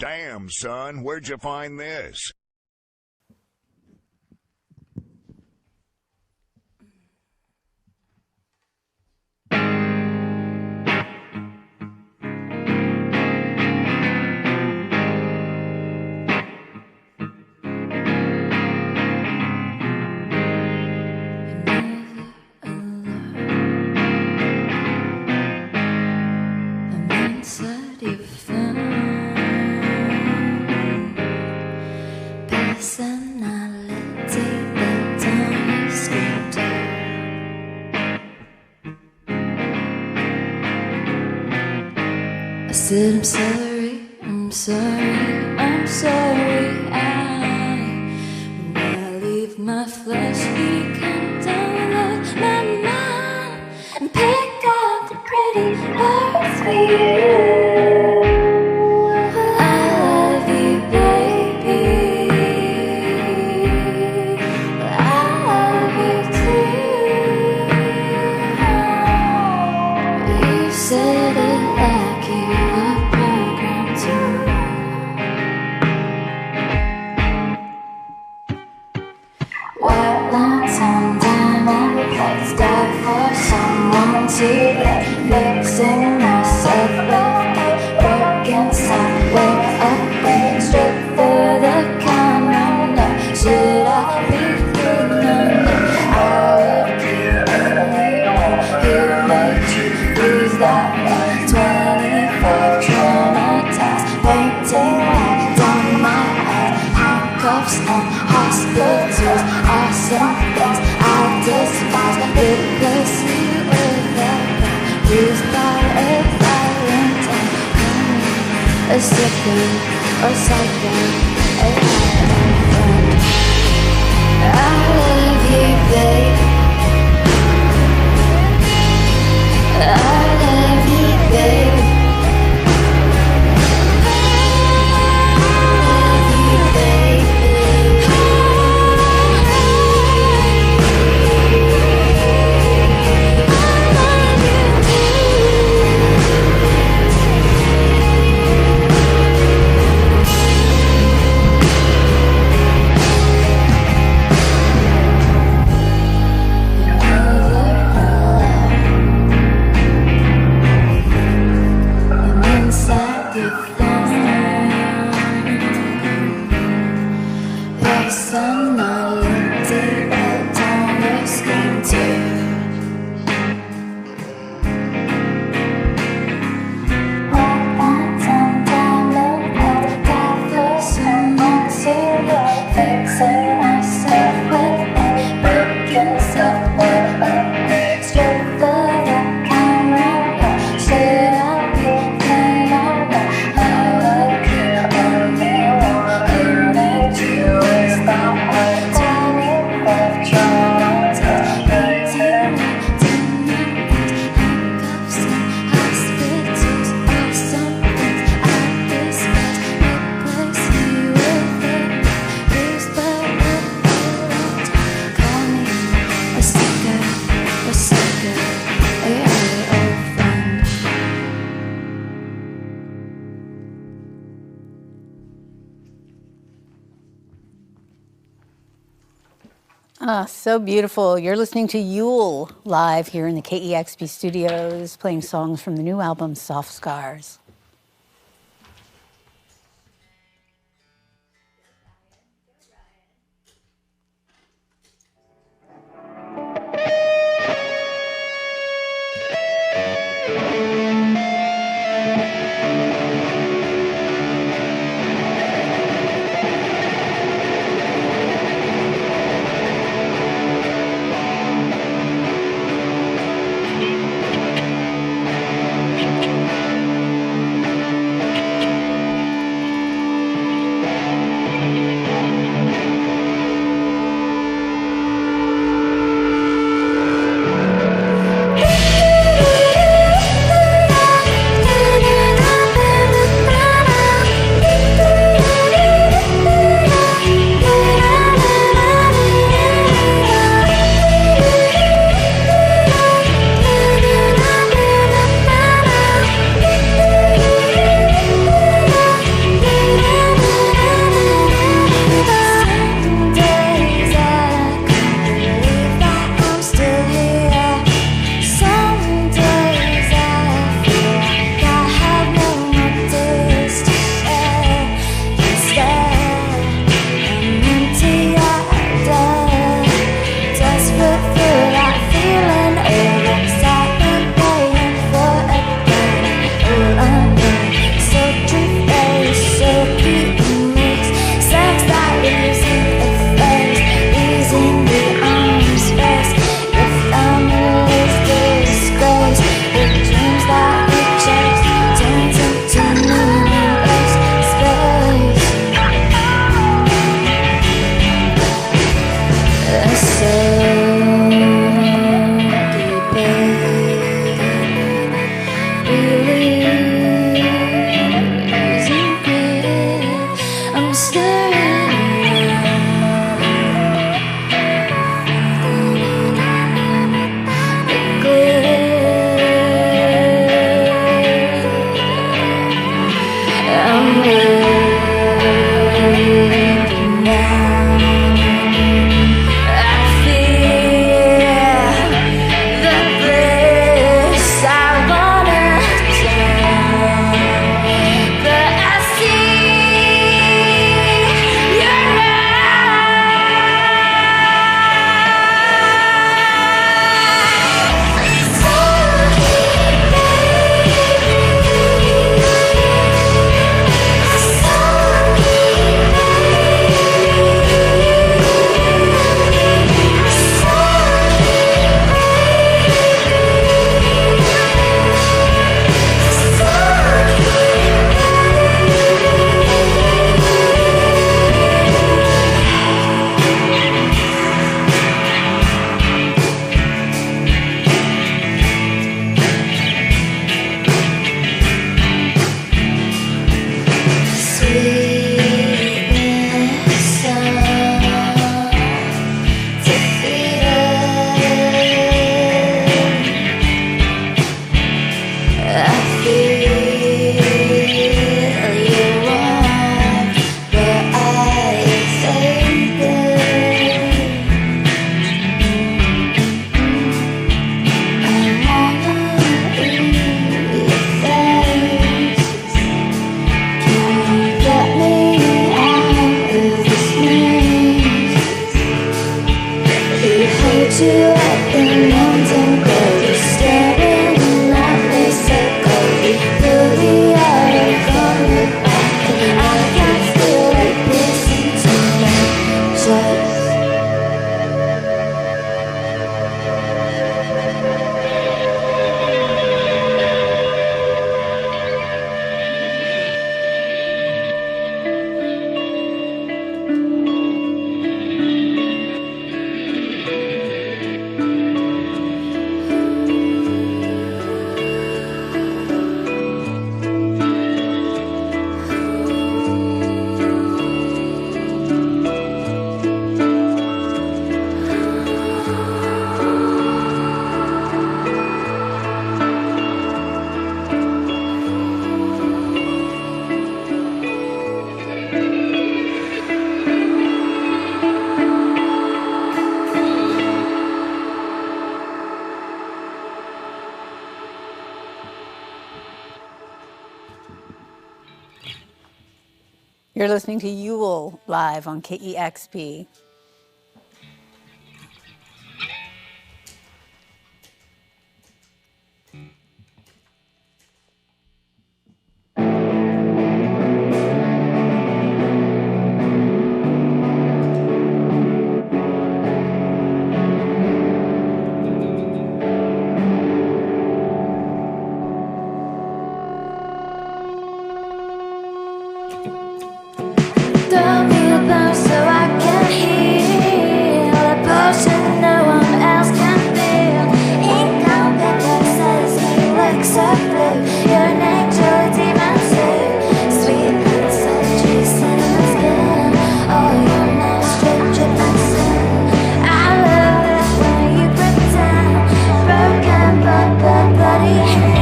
Damn, son, where'd you find this? I said I'm sorry, I'm sorry, I'm sorry. When I leave my flesh, he can download my mind and pick up the pretty parts for you. I love you, baby. I love you too. You said it like you were programmed to. White lines on diamond plates, die for someone to get. Fixing myself with a broken sound. Wake up and straight for the camera. No, should I be feeling it? I would kill anyone who made you lose that way. 25 traumatized, painting lines on my eyes. Handcuffs and hospitals are some things I despise. Replace you with a pen used by a violent and a sicker or psycho, a friend. I love you, babe. I love you, babe. Ah, so beautiful. You're listening to Yeule live here in the KEXP studios, playing songs from the new album, Soft Scars. You're listening to Yeule live on KEXP. Throw me a bone so I can heal, a potion no one else can feel. Ink down paper says you look so blue. You're an angel, a demon too. Sweet and sultry, cinnamon skin. Oh, you're not stripped, dripped and sin. I love it when you pretend. Broken but bloody hands.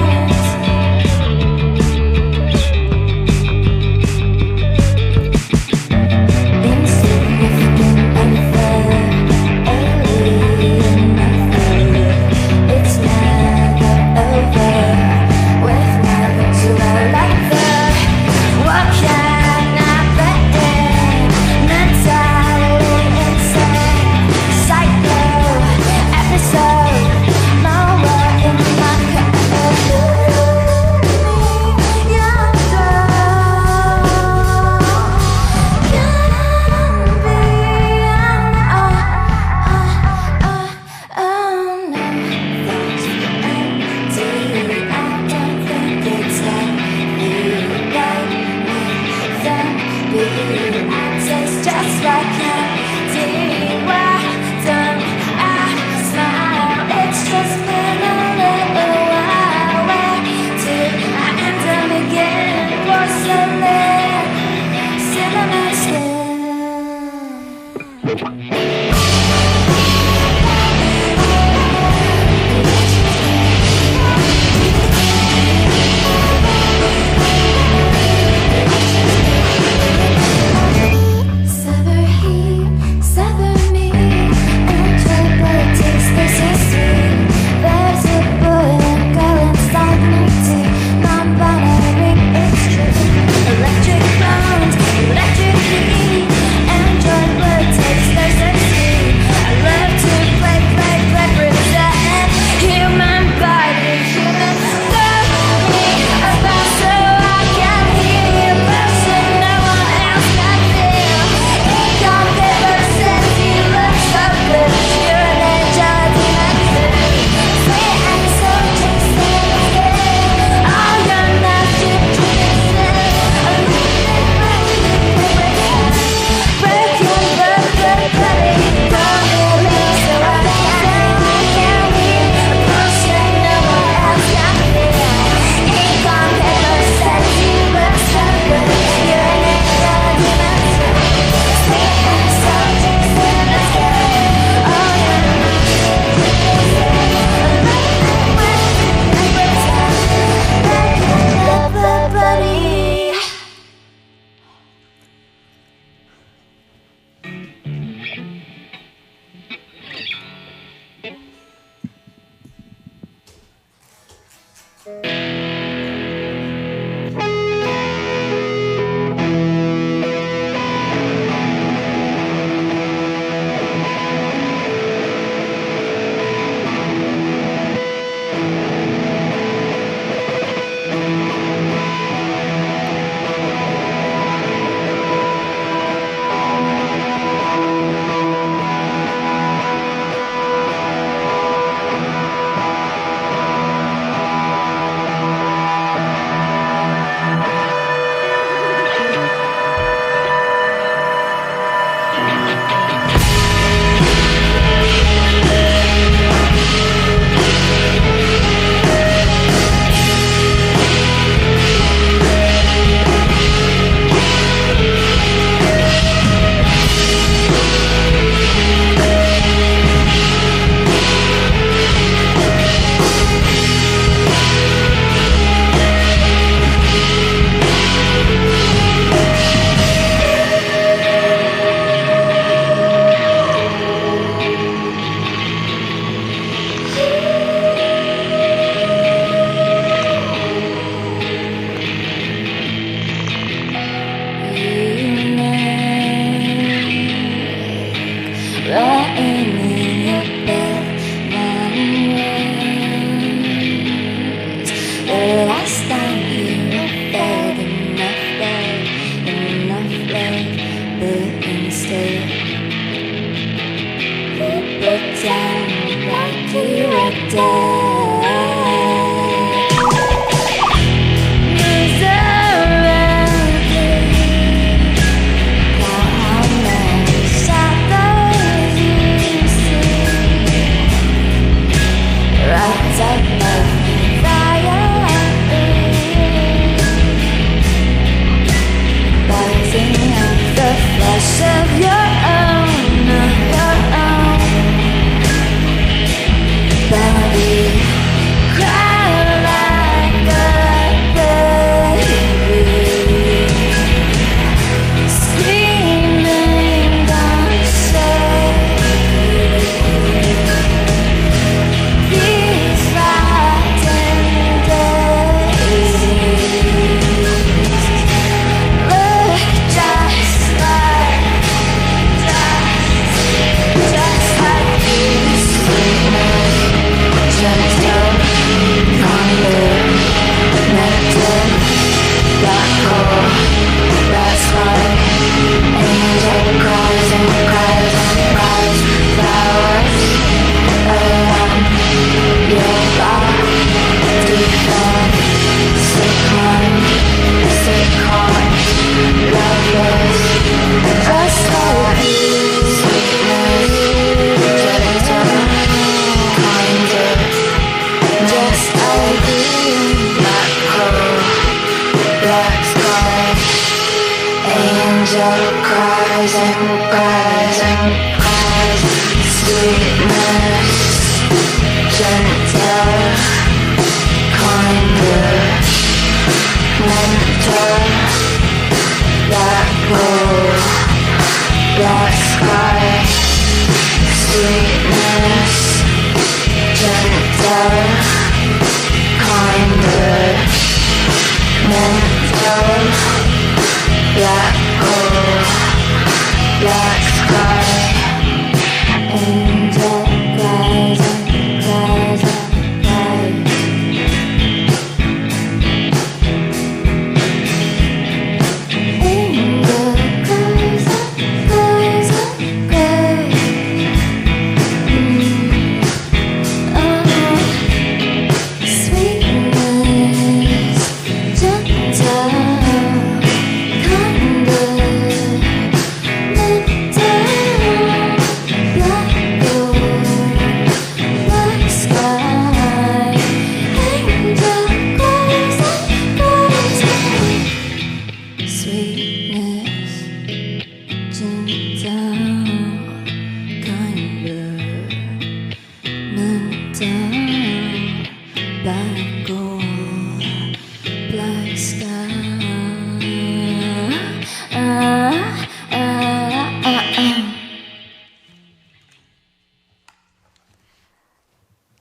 Just like candy, why don't I smile? It's just been a little while. Where did I end up again? Porcelain, cinnamon skin. Electric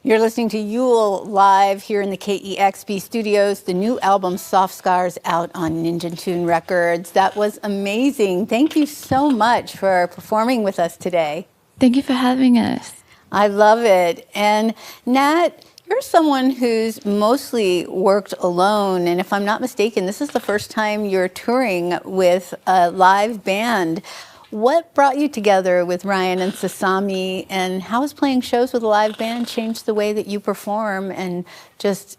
You're listening to Yeule live here in the KEXP studios. The new album Soft Scars out on Ninja Tune Records. That was amazing. Thank you so much for performing with us today. Thank you for having us. I love it. And Nat, you're someone who's mostly worked alone. And if I'm not mistaken, this is the first time you're touring with a live band. What brought you together with Ryan and Sasami, and how has playing shows with a live band changed the way that you perform and just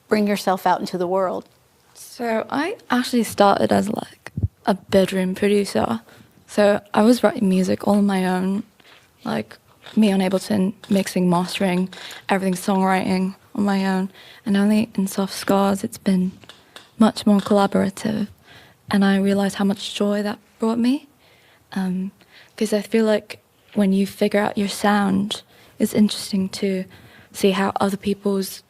bring yourself out into the world? So I actually started as like a bedroom producer. So I was writing music all on my own, like me on Ableton, mixing, mastering, everything songwriting on my own. And only in Soft Scars it's been much more collaborative. And I realized how much joy that brought me. Because I feel like when you figure out your sound, it's interesting to see how other people's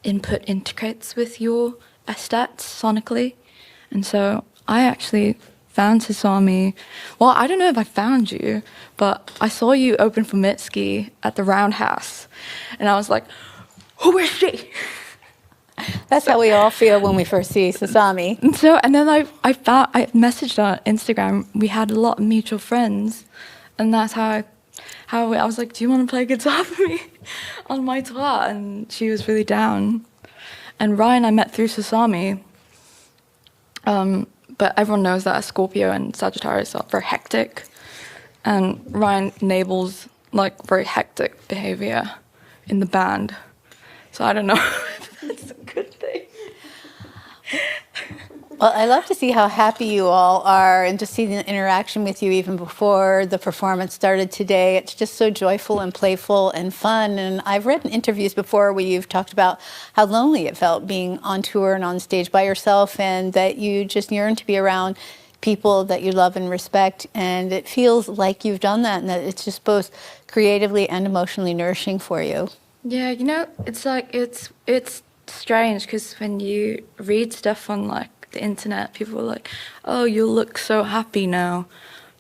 input integrates with your aesthetics sonically. And so I actually found Sasami. Well, I don't know if I found you, but I saw you open for Mitski at the Roundhouse. And I was like, who is she? That's how we all feel when we first see Sasami. And then I messaged her on Instagram. We had a lot of mutual friends, and that's how I was like, do you want to play guitar for me on my tour? And she was really down. And Ryan I met through Sasami. But everyone knows that Scorpio and Sagittarius are very hectic. And Ryan enables like very hectic behavior. in the band. So I don't know if that's a good thing. Well, I love to see how happy you all are and just see the interaction with you even before the performance started today. It's just so joyful and playful and fun. And I've read in interviews before where you've talked about how lonely it felt being on tour and on stage by yourself, and that you just yearn to be around people that you love and respect. And it feels like you've done that, and that it's just both creatively and emotionally nourishing for you. Yeah, you know, it's like it's strange because when you read stuff on like the internet, people are like, "Oh, you look so happy now,"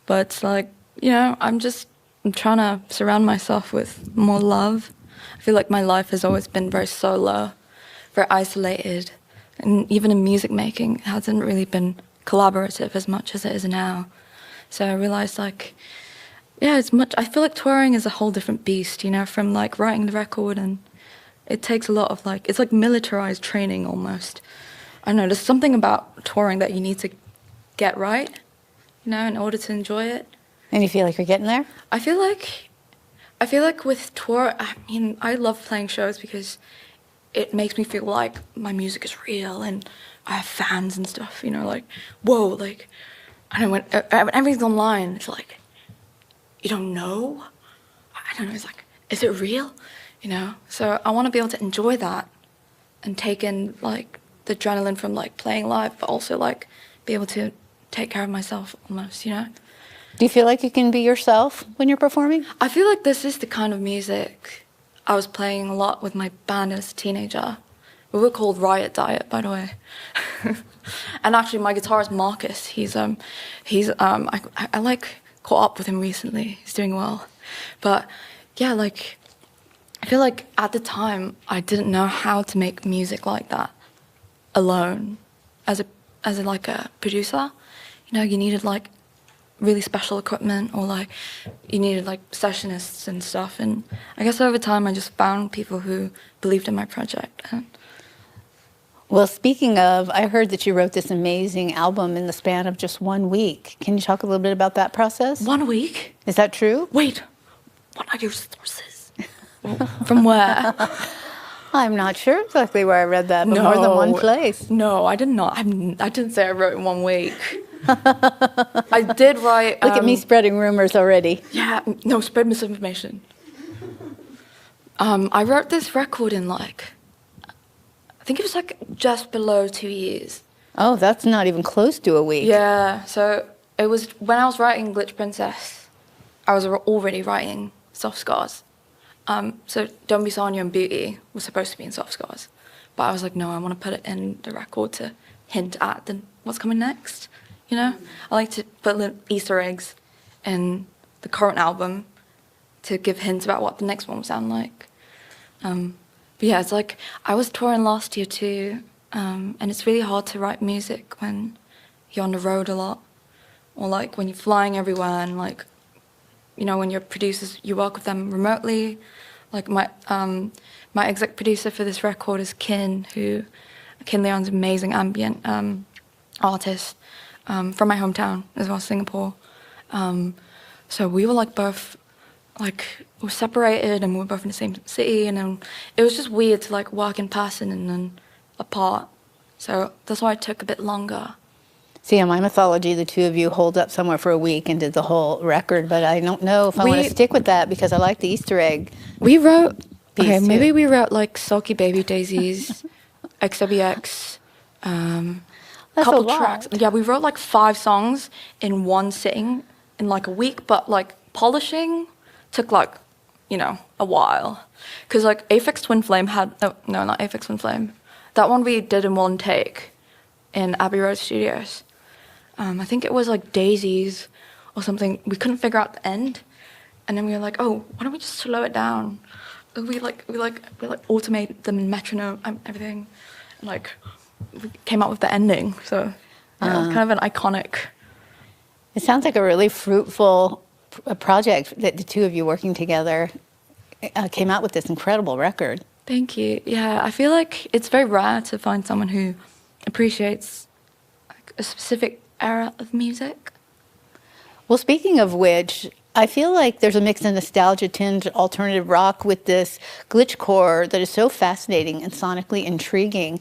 but it's like, you know, I'm trying to surround myself with more love. I feel like my life has always been very solo, very isolated, and even in music making, it hasn't really been collaborative as much as it is now. So I realized, like, yeah, I feel like touring is a whole different beast, you know, from like writing the record, and it takes a lot of like, it's like militarized training almost. I don't know, there's something about touring that you need to get right, you know, in order to enjoy it. And you feel like you're getting there? I feel like with tour, I mean, I love playing shows because it makes me feel like my music is real and I have fans and stuff, you know, like, whoa, like, I don't know, when everything's online, it's like, you don't know? I don't know, it's like, is it real? You know? So I want to be able to enjoy that and take in, like, the adrenaline from, like, playing live, but also, like, be able to take care of myself almost, you know? Do you feel like you can be yourself when you're performing? I feel like this is the kind of music I was playing a lot with my band as a teenager. We were called Riot Diet, by the way. And actually, my guitarist Marcus, I like caught up with him recently. He's doing well, but yeah, like I feel like at the time I didn't know how to make music like that alone as a like a producer. You know, you needed like really special equipment, or like you needed like sessionists and stuff. And I guess over time I just found people who believed in my project. And well, speaking of, I heard that you wrote this amazing album in the span of just 1 week. Can you talk a little bit about that process? 1 week? Is that true? Wait, what are your sources? From where? I'm not sure exactly where I read that, but more than one place. No, I did not. I didn't say I wrote in 1 week. I did write... Look at me spreading rumors already. Yeah, no, spread misinformation. I wrote this record in like... I think it was like just below 2 years. Oh, that's not even close to a week. Yeah, so it was when I was writing Glitch Princess, I was already writing Soft Scars. So Don't Be Sonya and Beauty was supposed to be in Soft Scars. But I was like, no, I want to put it in the record to hint at what's coming next, you know? I like to put little Easter eggs in the current album to give hints about what the next one will sound like. But yeah, it's like, I was touring last year too, and it's really hard to write music when you're on the road a lot, or like when you're flying everywhere, and like, you know, when your producers, you work with them remotely. Like my exec producer for this record is Kin Leon's amazing ambient artist from my hometown as well, Singapore. So we were like both, like, we were separated and we were both in the same city, and then it was just weird to like work in person and then apart. So that's why it took a bit longer. See, in my mythology, the two of you holed up somewhere for a week and did the whole record, but I don't know if I want to stick with that because I like the Easter egg. We wrote, okay, too. maybe we wrote like Sulky Baby Dazies, XWX, That's couple a lot. tracks. Yeah, we wrote like 5 songs in one sitting in like a week, but like polishing took like, you know, a while. Because like Aphex Twin Flame had, no, not Aphex Twin Flame. That one we did in one take in Abbey Road Studios. I think it was like Dazies or something. We couldn't figure out the end, and then we were like, "Oh, why don't we just slow it down?" And we automate them in metronome and everything, and like we came up with the ending. So yeah, it was kind of an iconic. It sounds like a really fruitful project that the two of you working together came out with this incredible record. Thank you. Yeah, I feel like it's very rare to find someone who appreciates like a specific era of music. Well, speaking of which, I feel like there's a mix of nostalgia tinged alternative rock with this glitchcore that is so fascinating and sonically intriguing.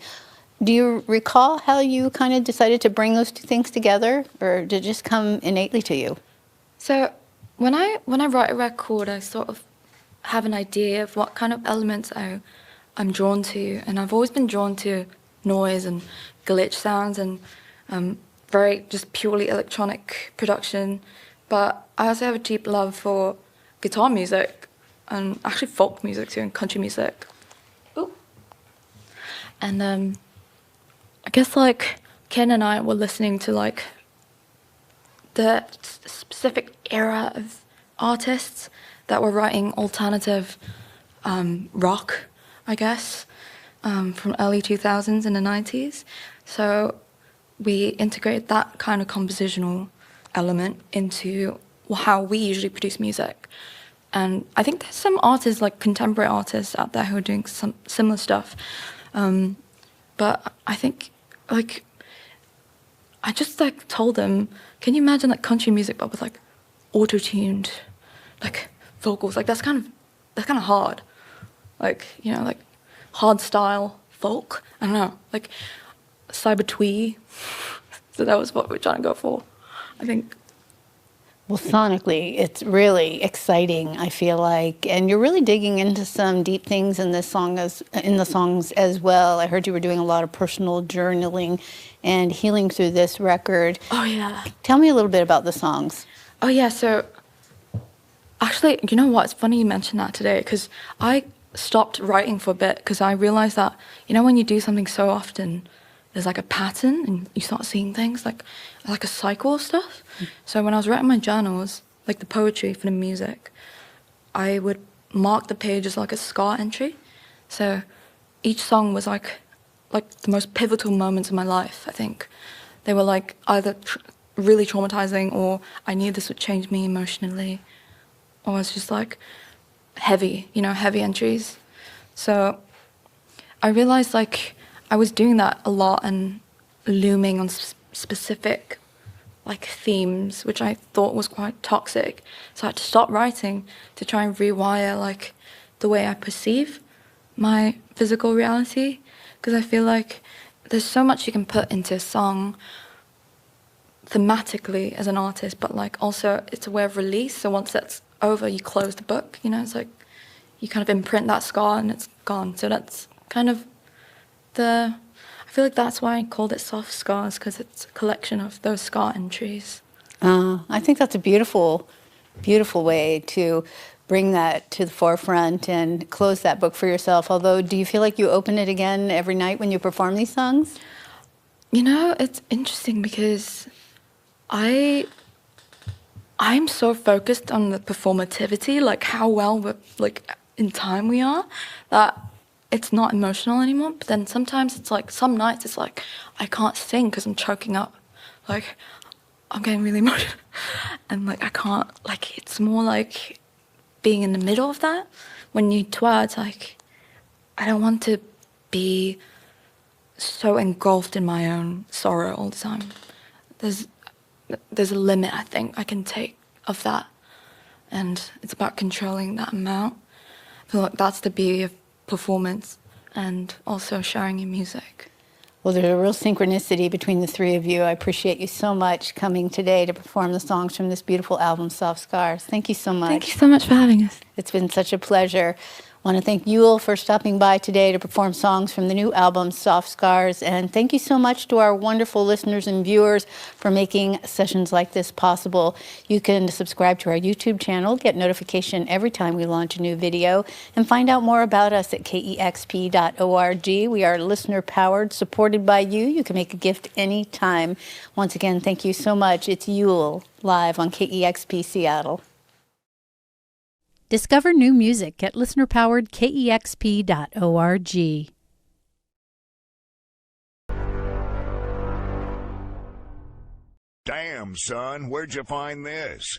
Do you recall how you kind of decided to bring those two things together, or did it just come innately to you? So when I write a record, I sort of have an idea of what kind of elements I'm drawn to, and I've always been drawn to noise and glitch sounds and very just purely electronic production. But I also have a deep love for guitar music and actually folk music too and country music. Ooh. And I guess like Ken and I were listening to like the specific era of artists that were writing alternative rock, I guess, from early 2000s and the 90s. So we integrated that kind of compositional element into how we usually produce music. And I think there's some artists, like contemporary artists out there who are doing some similar stuff. But I think, like, I just like told them, can you imagine like country music but with like auto-tuned like vocals? Like that's kind of hard. Like, you know, like hard style folk. I don't know, like cyber twee. So that was what we're trying to go for, I think. Well, sonically, it's really exciting, I feel like, and you're really digging into some deep things in this song in the songs as well. I heard you were doing a lot of personal journaling and healing through this record. Oh yeah. Tell me a little bit about the songs. Oh yeah, so actually, you know what? It's funny you mentioned that today because I stopped writing for a bit because I realized that, you know, when you do something so often, there's like a pattern and you start seeing things like a cycle of stuff. So when I was writing my journals, like the poetry for the music, I would mark the page as like a scar entry. So each song was like the most pivotal moments of my life, I think. They were like either really traumatizing or I knew this would change me emotionally, or it's just like heavy, you know, heavy entries. So I realized like I was doing that a lot and looming on specific like themes, which I thought was quite toxic. So I had to stop writing to try and rewire like the way I perceive my physical reality, because I feel like there's so much you can put into a song thematically as an artist, but like also it's a way of release. So once that's over, you close the book, you know, it's like you kind of imprint that scar and it's gone. So that's kind of I feel like that's why I called it Soft Scars, because it's a collection of those scar entries. I think that's a beautiful, beautiful way to bring that to the forefront and close that book for yourself. Although, do you feel like you open it again every night when you perform these songs? You know, it's interesting because I'm so focused on the performativity, like how well we're like in time we are, that it's not emotional anymore. But then sometimes it's like, some nights it's like, I can't sing because I'm choking up. Like, I'm getting really emotional. And like, I can't, like, it's more like being in the middle of that. When you tour, it's like, I don't want to be so engulfed in my own sorrow all the time. There's a limit, I think, I can take of that. And it's about controlling that amount. I feel like that's the beauty of performance and also sharing your music. Well, there's a real synchronicity between the three of you. I appreciate you so much coming today to perform the songs from this beautiful album, Soft Scars. Thank you so much. Thank you so much for having us. It's been such a pleasure. I want to thank Yeule for stopping by today to perform songs from the new album, Soft Scars. And thank you so much to our wonderful listeners and viewers for making sessions like this possible. You can subscribe to our YouTube channel, get notification every time we launch a new video, and find out more about us at KEXP.org. We are listener-powered, supported by you. You can make a gift anytime. Once again, thank you so much. It's Yeule, live on KEXP Seattle. Discover new music at listener-powered KEXP.org. Damn, son, where'd you find this?